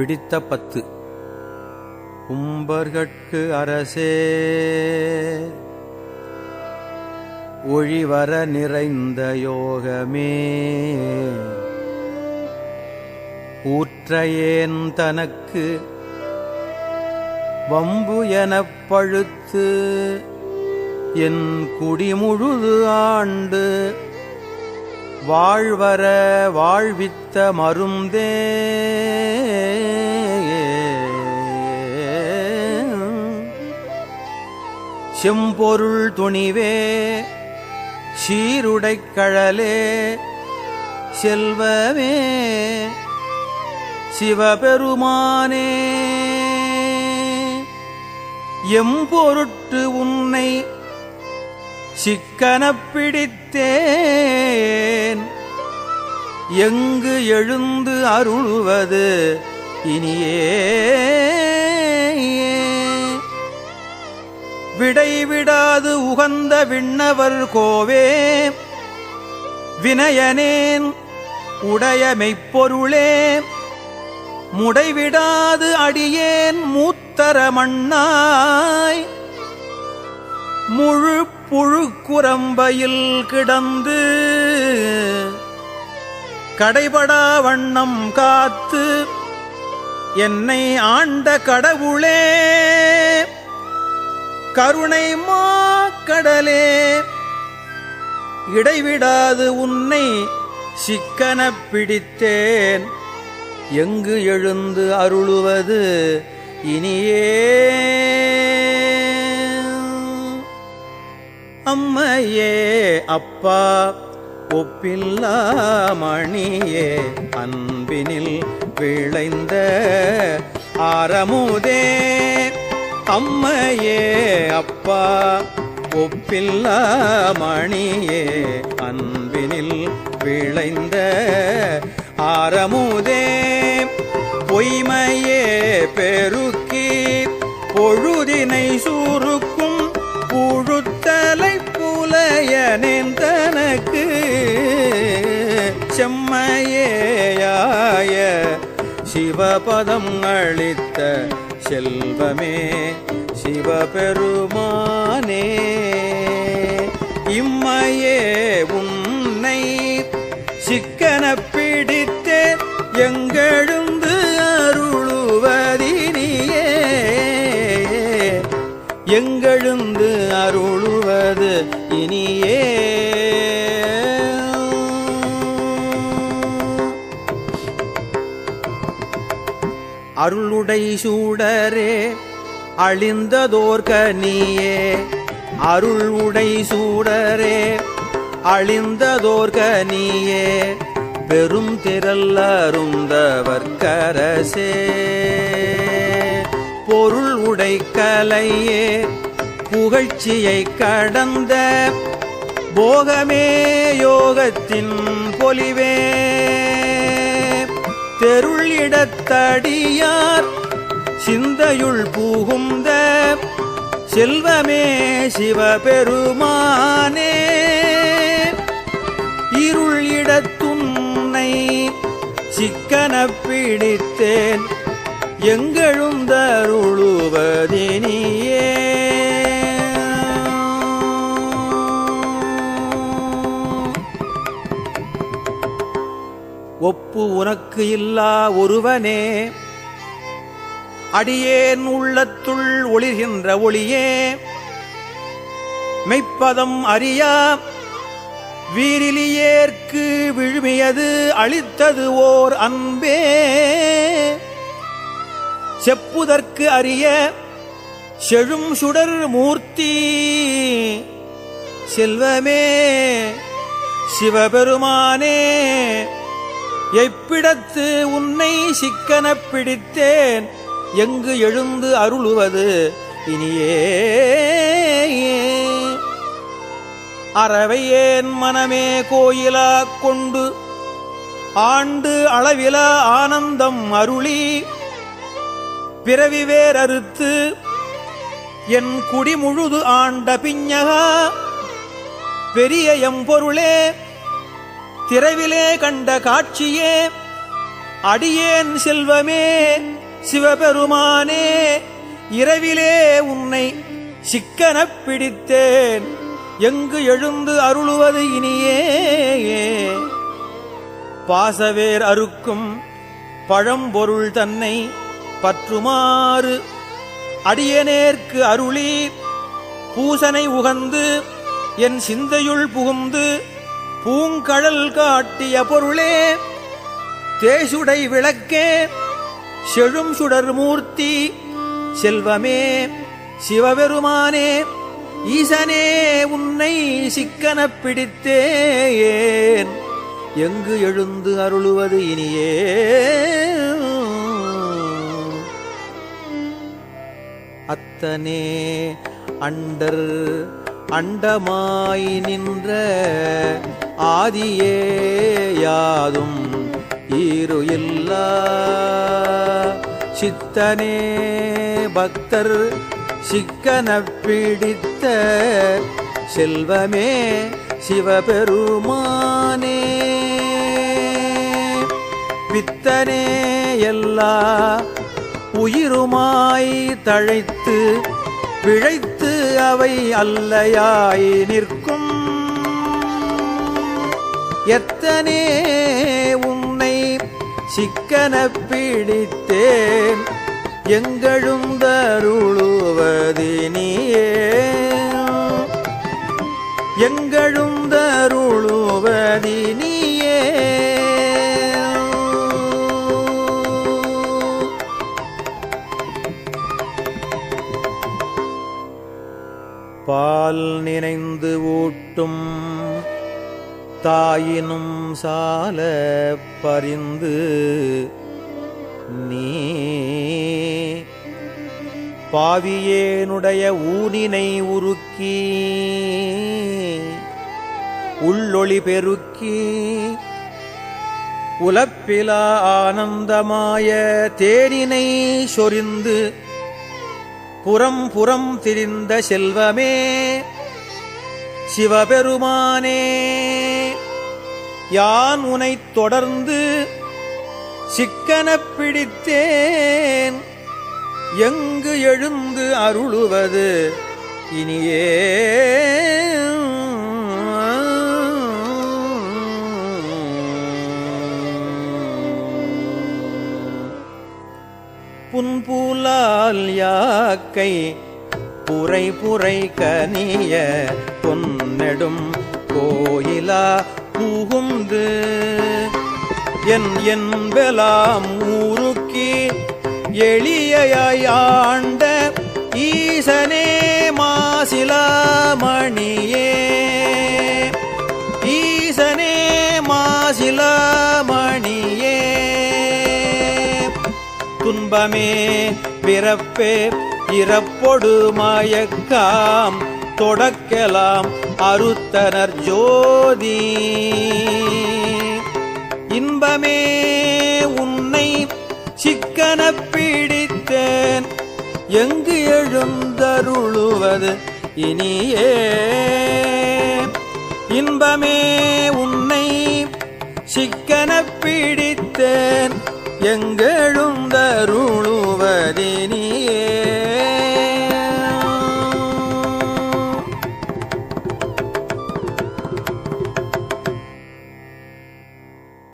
பிடித்த 10. கும்பர்கட்கு அரசே ஒழிவர நிறைந்த யோகமே ஊற்றையேன் தனக்கு வம்பு எனப் பழுத்து என் குடிமுழுது ஆண்டு வாழ்வர வாழ்வித்த மருந்தே செம்பொருள் துணிவே சீருடைக் கழலே செல்வமே சிவபெருமானே எம்பொருட்டு உன்னை சிக்கனப் பிடித்தேன் எங்கு எழுந்து அருளுவது இனியே விடைவிடாது உகந்த விண்ணவர் கோவே வினயனேன் உடைய மெய்ப்பொருளே முடைவிடாது அடியேன் மூத்தர மண்ணாய் முழு புழுக்குரம்பையில் கிடந்து கடைபடா வண்ணம் காத்து என்னை ஆண்ட கடவுளே கருணை மாக்கடலே இடைவிடாது உன்னை சிக்கனப் பிடித்தேன் எங்கு எழுந்து அருளுவது இனியே அம்மையே அப்பா ஒப்பில்லா மணியே அன்பினில் விளைந்த ஆரமுதே அம்மையே அப்பா ஒப்பில்லா மணியே அன்பினில் விளைந்த ஆரமுதே பொய்மையே பெருக்கி பொழுதினை சூருக்கும் புழுத்தலை புலையனேன் தனக்கு செம்மையேயாய சிவபதம் அளித்த செல்வமே சிவபெருமானே இம்மையே உன்னை சிக்கனப் பிடித்தேன் எங்கெழுந்து அருளுவதினியே எங்கெழுந்து அருளுவது இனியே அருளுடை சூடரே அழிந்ததோர் கனியே அருளுடை சூடரே அழிந்ததோர் கனியே பெரும் திரள் அருந்தவர்க்கரசே பொருள் உடை கலையே புகழ்ச்சியை கடந்த போகமே யோகத்தின் பொலிவே தெருள் இடத்தடியார் சிந்தையுள் புகுந்த செல்வமே சிவபெருமானே இருள் இடத்துன்னை சிக்கனப் பிடித்தேன் எங்கெழுந்தருளுவதினியே ஒப்பு உனக்கு இல்லா ஒருவனே அடியேன் உள்ளத்துள் ஒளிர்கின்ற ஒளியே மெய்ப்பதம் அறியா வீரிலியேற்கு விழுமியது அளித்தது ஓர் அன்பே செப்புதற்கு அறிய செழும் சுடர் மூர்த்தி செல்வமே சிவபெருமானே எப்பிடத்து உன்னை சிக்கனப் பிடித்தேன் எங்கு எழுந்து அருளுவது இனியே அறவையேன் மனமே கோயிலா கொண்டு ஆண்டு அளவிலா ஆனந்தம் அருளி பிறவி வேறறுத்து என் குடிமுழுது ஆண்ட பிஞகா பெரிய எம்பொருளே திரைவிலே கண்ட காட்சியே அடியேன் செல்வமே சிவபெருமானே, இரவிலே உன்னை சிக்கனப் பிடித்தேன், எங்கு எழுந்து அருளுவது இனியே. பாசவேர் அறுக்கும் பழம்பொருள் தன்னை பற்றுமாறு அடியனேற்கு அருளி, பூசனை உகந்து என் சிந்தையுள் புகுந்து பூங்கழல் காட்டிய பொருளே, தேசுடை விளக்கே, செழும் சுடர் மூர்த்தி, செல்வமே சிவபெருமானே, ஈசனே உன்னை சிக்கனப் பிடித்தேன், எங்கு எழுந்து அருளுவது இனியே. அத்தனே அண்டர் அண்டமாய் நின்ற ஆதியே யாதும் ஈரு இல்லா சித்தனே பக்தர் சிக்கனப் பிடித்த செல்வமே சிவபெருமானே, பித்தனே எல்லா உயிருமாய் தழைத்து பிழைத்து அவை அல்லையாய் நிற்கும், எத்தனே உன்னை சிக்கனப் பிடித்தேன், எங்கெழுந்தருளுவதினியே, எங்கெழுந்தருளுவதினியே. பால் நினைந்து ஊட்டும் தாயினும் சால பரிந்து நீ பாவியேனுடைய ஊனினை உருக்கி உள்ளொளி பெருக்கி உலப்பிலா ஆனந்தமாய தேனினை சொரிந்து புறம் புறம் திரிந்த செல்வமே சிவபெருமானே, யான் உனைத் தொடர்ந்து சிக்கனப் பிடித்தேன், எங்கு எழுந்து அருளுவது இனியே. புன்பூலால் யாக்கை புரை புரை கனிய பொன்னெடும் கோயிலா புகுந்து என் என்பலாம் ஊருக்கி எளியாய் ஆண்ட ஈசனே மாசிலாமணியே, ஈசனே மாசிலாமணியே, துன்பமே பிறப்பே இறப்பொடு மயக்காம் தொடக்கலாம் அறுத்தனர் ஜோதி, இன்பமே உன்னை சிக்கனப் பிடித்தேன், எங்கு எழுந்தருளுவது இனியே. இன்பமே உன்னை சிக்கனப் பிடித்தேன், எங்கெழுந்தருளுவதினியே.